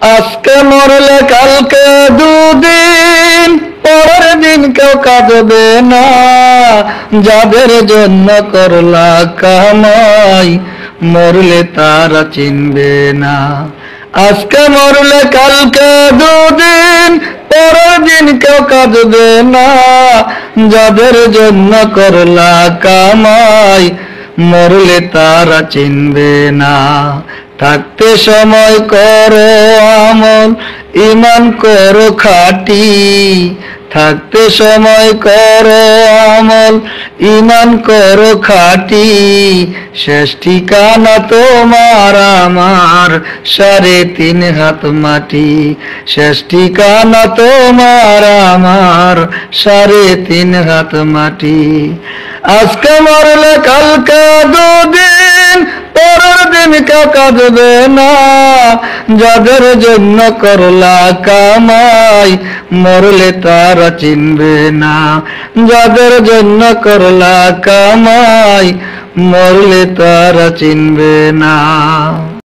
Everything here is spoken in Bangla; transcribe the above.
আজকে মরলে কালকে দুদিন, পরের দিন কেউ কাঁদবে না। যাদের জন্য করলা কামাই, মরলে তারা চিনবে না। আজকে মরলে কালকে দুদিন, পরের দিন কেউ কাঁদবে না। যাদের জন্য করলা কামাই, মরলে তারা চিনবে না। থাকতে সময় করো আমল, ঈমান করো খাঁটি। থাকতে সময় করো আমল, ঈমান করো খাঁটি। শেষ ঠিকানা তোমার আমার 3.5 হাত মাটি। শেষ ঠিকানা তোমার আমার 3.5 হাত মাটি। আজকে মরলে কালকে দুদিন, পরের দিন কেউ কাঁদবে না। যাদের জন্য করলা কামাই, মরলে তারা চিনবে না। যাদের জন্য করলা কামাই, মরলে তারা চিনবে না।